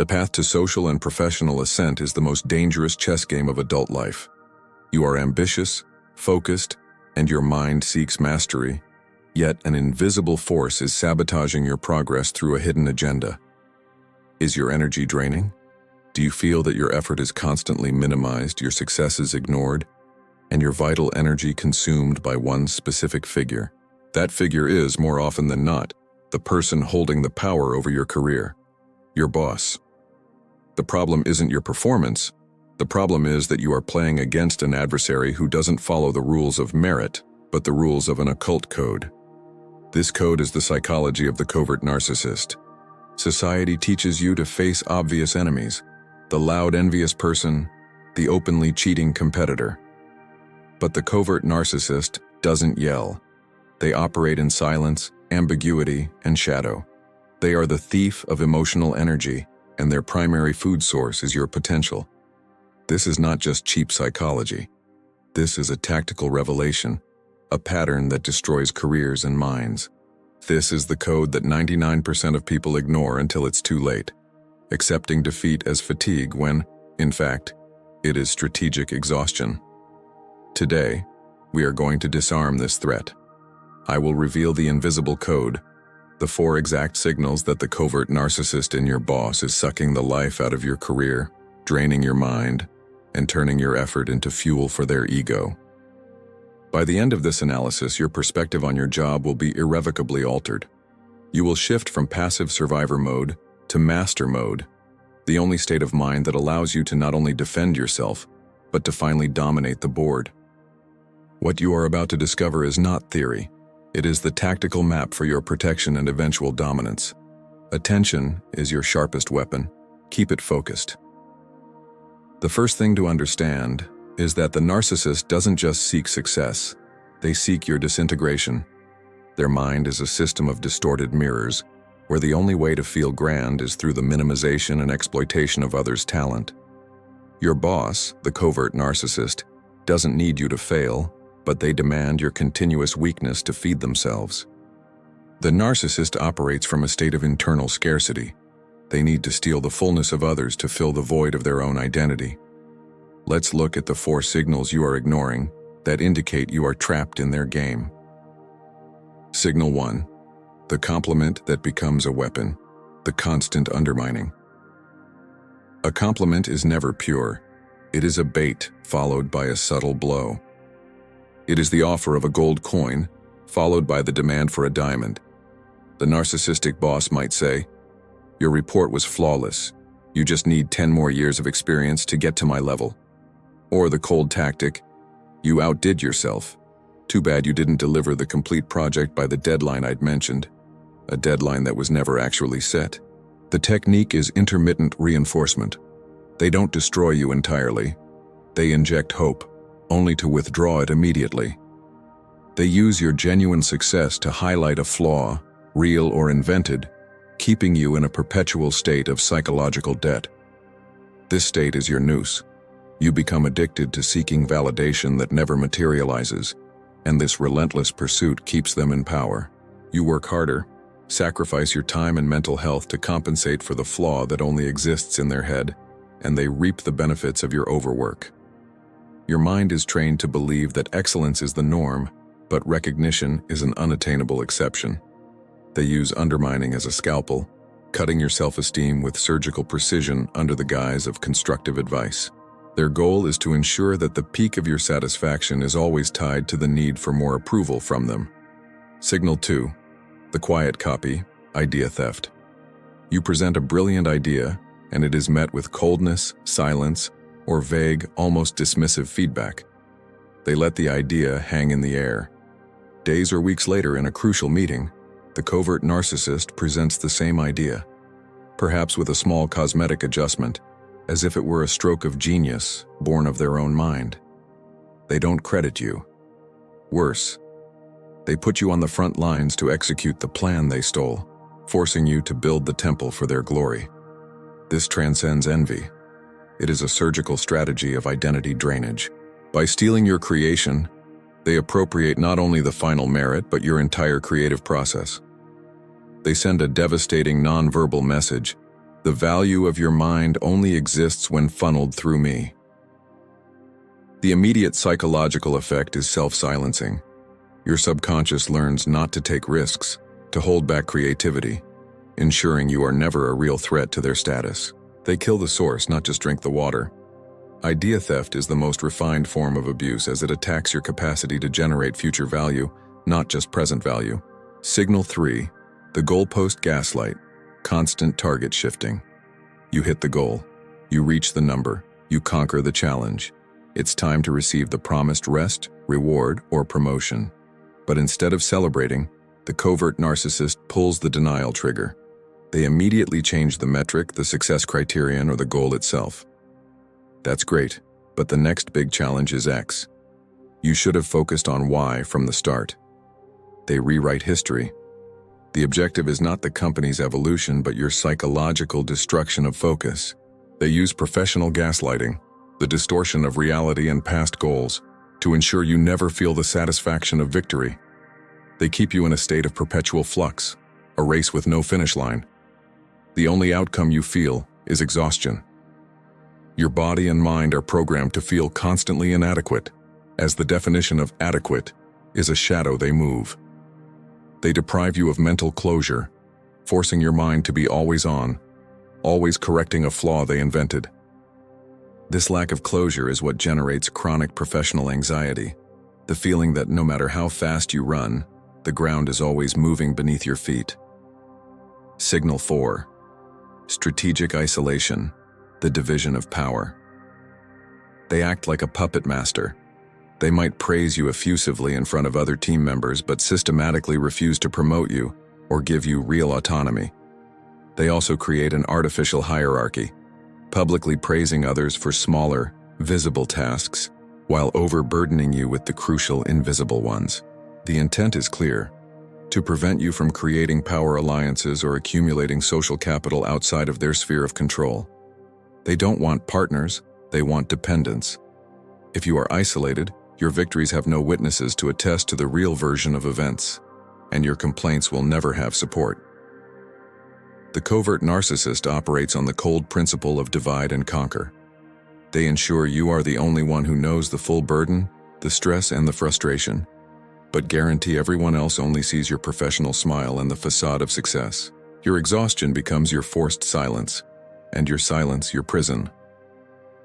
The path to social and professional ascent is the most dangerous chess game of adult life. You are ambitious, focused, and your mind seeks mastery, yet an invisible force is sabotaging your progress through a hidden agenda. Is your energy draining? Do you feel that your effort is constantly minimized, your successes ignored, and your vital energy consumed by one specific figure? That figure is, more often than not, the person holding the power over your career, your boss. The problem isn't your performance. The problem is that you are playing against an adversary who doesn't follow the rules of merit, but the rules of an occult code. This code is the psychology of the covert narcissist. Society teaches you to face obvious enemies, the loud, envious person, the openly cheating competitor. But the covert narcissist doesn't yell. They operate in silence, ambiguity, and shadow. They are the thief of emotional energy, and their primary food source is your potential. This is not just cheap psychology. This is a tactical revelation, a pattern that destroys careers and minds. This is the code that 99% of people ignore until it's too late, accepting defeat as fatigue when, in fact, it is strategic exhaustion. Today, we are going to disarm this threat. I will reveal the invisible code, the 4 exact signals that the covert narcissist in your boss is sucking the life out of your career, draining your mind, and turning your effort into fuel for their ego. By the end of this analysis, your perspective on your job will be irrevocably altered. You will shift from passive survivor mode to master mode, the only state of mind that allows you to not only defend yourself, but to finally dominate the board. What you are about to discover is not theory. It is the tactical map for your protection and eventual dominance. Attention is your sharpest weapon. Keep it focused. The first thing to understand is that the narcissist doesn't just seek success. They seek your disintegration. Their mind is a system of distorted mirrors, where the only way to feel grand is through the minimization and exploitation of others' talent. Your boss, the covert narcissist, doesn't need you to fail, but they demand your continuous weakness to feed themselves. The narcissist operates from a state of internal scarcity. They need to steal the fullness of others to fill the void of their own identity. Let's look at the 4 signals you are ignoring that indicate you are trapped in their game. Signal 1. The compliment that becomes a weapon, the constant undermining. A compliment is never pure. It is a bait followed by a subtle blow. It is the offer of a gold coin, followed by the demand for a diamond. The narcissistic boss might say, "Your report was flawless. You just need 10 more years of experience to get to my level." Or the cold tactic, "You outdid yourself. Too bad you didn't deliver the complete project by the deadline I'd mentioned," a deadline that was never actually set. The technique is intermittent reinforcement. They don't destroy you entirely. They inject hope, only to withdraw it immediately. They use your genuine success to highlight a flaw, real or invented, keeping you in a perpetual state of psychological debt. This state is your noose. You become addicted to seeking validation that never materializes, and this relentless pursuit keeps them in power. You work harder, sacrifice your time and mental health to compensate for the flaw that only exists in their head, and they reap the benefits of your overwork. Your mind is trained to believe that excellence is the norm, but recognition is an unattainable exception. They use undermining as a scalpel, cutting your self-esteem with surgical precision under the guise of constructive advice. Their goal is to ensure that the peak of your satisfaction is always tied to the need for more approval from them. Signal 2. The quiet copy, idea theft. You present a brilliant idea, and it is met with coldness, silence, or vague, almost dismissive feedback. They let the idea hang in the air. Days or weeks later, in a crucial meeting, the covert narcissist presents the same idea, perhaps with a small cosmetic adjustment, as if it were a stroke of genius born of their own mind. They don't credit you. Worse, they put you on the front lines to execute the plan they stole, forcing you to build the temple for their glory. This transcends envy. It is a surgical strategy of identity drainage. By stealing your creation, they appropriate not only the final merit, but your entire creative process. They send a devastating non-verbal message. The value of your mind only exists when funneled through me. The immediate psychological effect is self-silencing. Your subconscious learns not to take risks, to hold back creativity, ensuring you are never a real threat to their status. They kill the source, not just drink the water. Idea theft is the most refined form of abuse as it attacks your capacity to generate future value, not just present value. Signal 3, the goalpost gaslight, constant target shifting. You hit the goal, you reach the number, you conquer the challenge. It's time to receive the promised rest, reward, or promotion. But instead of celebrating, the covert narcissist pulls the denial trigger. They immediately change the metric, the success criterion, or the goal itself. That's great, but the next big challenge is X. You should have focused on Y from the start. They rewrite history. The objective is not the company's evolution, but your psychological destruction of focus. They use professional gaslighting, the distortion of reality and past goals, to ensure you never feel the satisfaction of victory. They keep you in a state of perpetual flux, a race with no finish line. The only outcome you feel is exhaustion. Your body and mind are programmed to feel constantly inadequate, as the definition of adequate is a shadow they move. They deprive you of mental closure, forcing your mind to be always on, always correcting a flaw they invented. This lack of closure is what generates chronic professional anxiety, the feeling that no matter how fast you run, the ground is always moving beneath your feet. Signal 4, strategic isolation, the division of power. They act like a puppet master. They might praise you effusively in front of other team members, but systematically refuse to promote you or give you real autonomy. They also create an artificial hierarchy, publicly praising others for smaller, visible tasks, while overburdening you with the crucial invisible ones. The intent is clear: to prevent you from creating power alliances or accumulating social capital outside of their sphere of control. They don't want partners, they want dependents. If you are isolated, your victories have no witnesses to attest to the real version of events, and your complaints will never have support. The covert narcissist operates on the cold principle of divide and conquer. They ensure you are the only one who knows the full burden, the stress, and the frustration, but guarantee everyone else only sees your professional smile and the facade of success. Your exhaustion becomes your forced silence, and your silence your prison.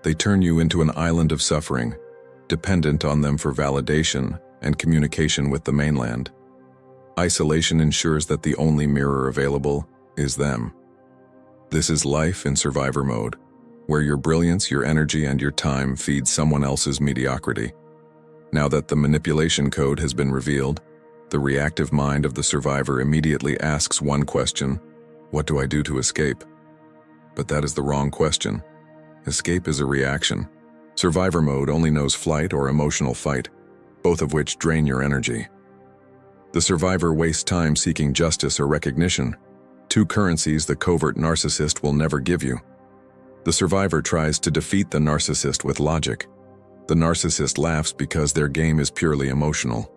They turn you into an island of suffering, dependent on them for validation and communication with the mainland. Isolation ensures that the only mirror available is them. This is life in survivor mode, where your brilliance, your energy, and your time feed someone else's mediocrity. Now that the manipulation code has been revealed, the reactive mind of the survivor immediately asks one question: what do I do to escape? But that is the wrong question. Escape is a reaction. Survivor mode only knows flight or emotional fight, both of which drain your energy. The survivor wastes time seeking justice or recognition, two currencies the covert narcissist will never give you. The survivor tries to defeat the narcissist with logic. The narcissist laughs because their game is purely emotional.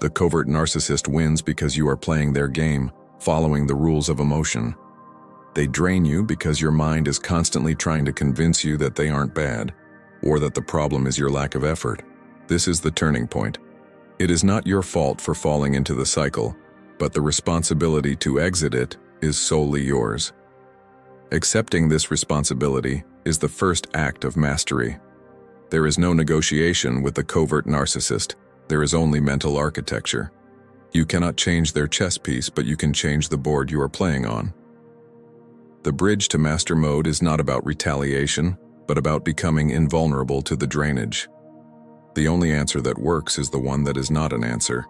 The covert narcissist wins because you are playing their game, following the rules of emotion. They drain you because your mind is constantly trying to convince you that they aren't bad, or that the problem is your lack of effort. This is the turning point. It is not your fault for falling into the cycle, but the responsibility to exit it is solely yours. Accepting this responsibility is the first act of mastery. There is no negotiation with the covert narcissist. There is only mental architecture. You cannot change their chess piece, but you can change the board you are playing on. The bridge to master mode is not about retaliation, but about becoming invulnerable to the drainage. The only answer that works is the one that is not an answer: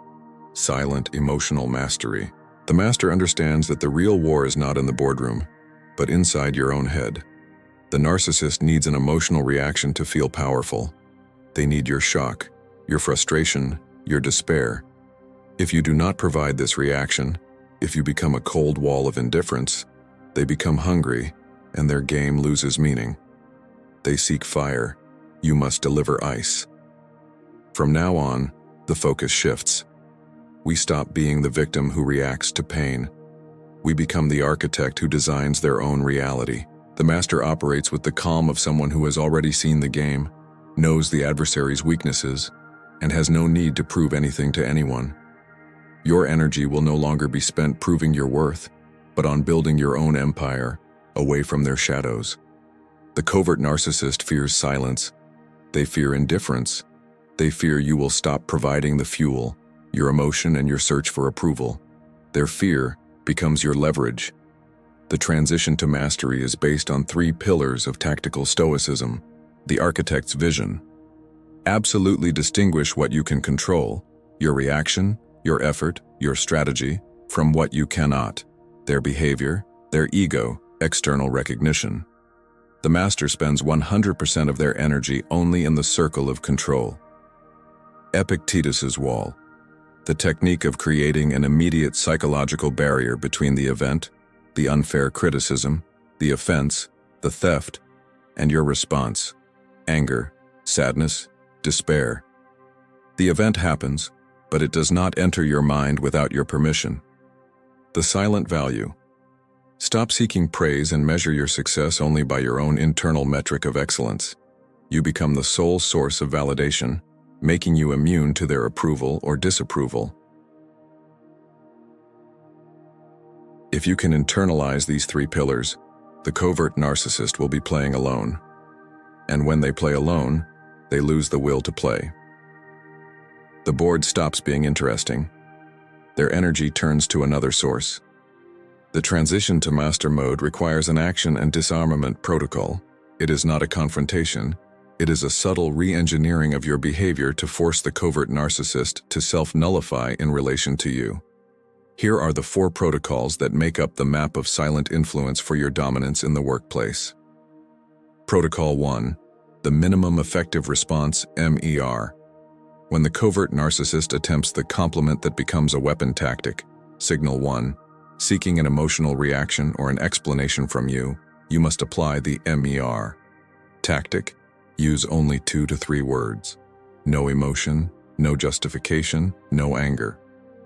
silent emotional mastery. The master understands that the real war is not in the boardroom, but inside your own head. The narcissist needs an emotional reaction to feel powerful. They need your shock, your frustration, your despair. If you do not provide this reaction, if you become a cold wall of indifference, they become hungry, and their game loses meaning. They seek fire. You must deliver ice. From now on, the focus shifts. We stop being the victim who reacts to pain. We become the architect who designs their own reality. The master operates with the calm of someone who has already seen the game, knows the adversary's weaknesses, and has no need to prove anything to anyone. Your energy will no longer be spent proving your worth, but on building your own empire, away from their shadows. The covert narcissist fears silence. They fear indifference. They fear you will stop providing the fuel, your emotion and your search for approval. Their fear becomes your leverage. The transition to mastery is based on 3 pillars of tactical stoicism, the architect's vision. Absolutely distinguish what you can control, your reaction, your effort, your strategy, from what you cannot, their behavior, their ego, external recognition. The master spends 100% of their energy only in the circle of control. Epictetus's wall, the technique of creating an immediate psychological barrier between the event, the unfair criticism, the offense, the theft, and your response, anger, sadness, despair. The event happens, but it does not enter your mind without your permission. The silent value. Stop seeking praise and measure your success only by your own internal metric of excellence. You become the sole source of validation, making you immune to their approval or disapproval. If you can internalize these 3 pillars, the covert narcissist will be playing alone. And when they play alone, they lose the will to play. The board stops being interesting. Their energy turns to another source. The transition to master mode requires an action and disarmament protocol. It is not a confrontation. It is a subtle re-engineering of your behavior to force the covert narcissist to self-nullify in relation to you. Here are the 4 protocols that make up the map of silent influence for your dominance in the workplace. Protocol 1. The minimum effective response, MER. When the covert narcissist attempts the compliment that becomes a weapon tactic, signal 1, seeking an emotional reaction or an explanation from you, you must apply the MER. Tactic, use only 2 to 3 words. No emotion, no justification, no anger.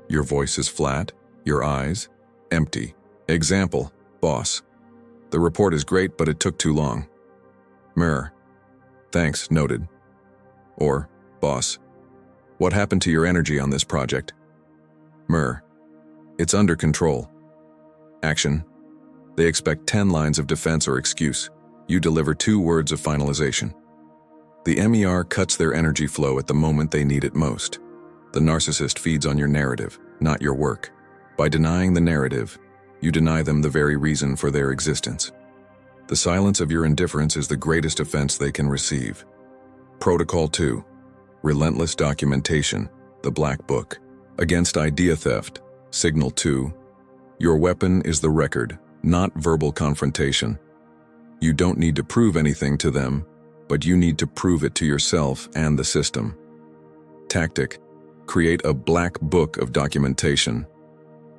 Your voice is flat, your eyes, empty. Example, boss. The report is great, but it took too long. Mirror. Thanks, noted. Or, boss. What happened to your energy on this project? Mirror. It's under control. Action. They expect 10 lines of defense or excuse. You deliver 2 words of finalization. The MER cuts their energy flow at the moment they need it most. The narcissist feeds on your narrative, not your work. By denying the narrative, you deny them the very reason for their existence. The silence of your indifference is the greatest offense they can receive. Protocol 2. Relentless documentation, the black book. Against idea theft, signal 2. Your weapon is the record, not verbal confrontation. You don't need to prove anything to them, but you need to prove it to yourself and the system. Tactic. Create a black book of documentation.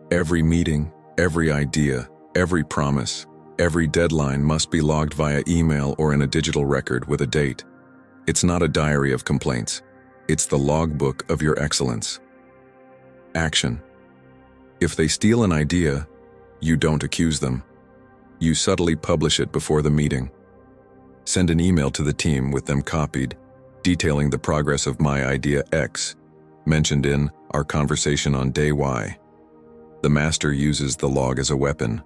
Every meeting, every idea, every promise, every deadline must be logged via email or in a digital record with a date. It's not a diary of complaints. It's the logbook of your excellence. Action. If they steal an idea, you don't accuse them. You subtly publish it before the meeting. Send an email to the team with them copied, detailing the progress of my idea X, mentioned in our conversation on day Y. The master uses the log as a weapon.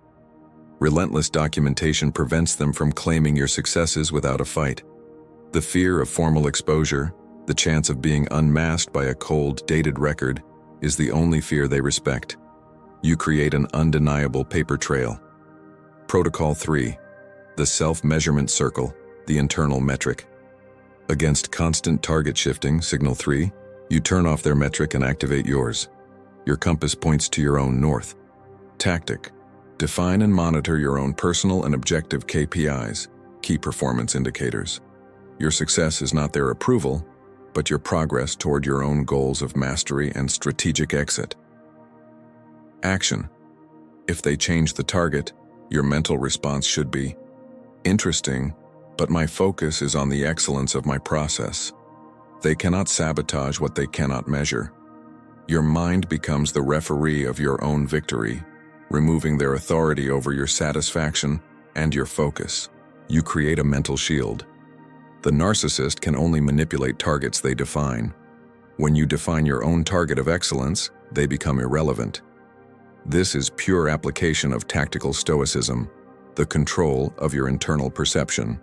Relentless documentation prevents them from claiming your successes without a fight. The fear of formal exposure, the chance of being unmasked by a cold, dated record, is the only fear they respect. You create an undeniable paper trail. Protocol 3. The self-measurement circle, the internal metric. Against constant target shifting, signal 3, you turn off their metric and activate yours. Your compass points to your own north. Tactic. Define and monitor your own personal and objective KPIs, key performance indicators. Your success is not their approval, but your progress toward your own goals of mastery and strategic exit. Action. If they change the target, your mental response should be, interesting, but my focus is on the excellence of my process. They cannot sabotage what they cannot measure. Your mind becomes the referee of your own victory, removing their authority over your satisfaction and your focus. You create a mental shield. The narcissist can only manipulate targets they define. When you define your own target of excellence, they become irrelevant. This is pure application of tactical stoicism, the control of your internal perception.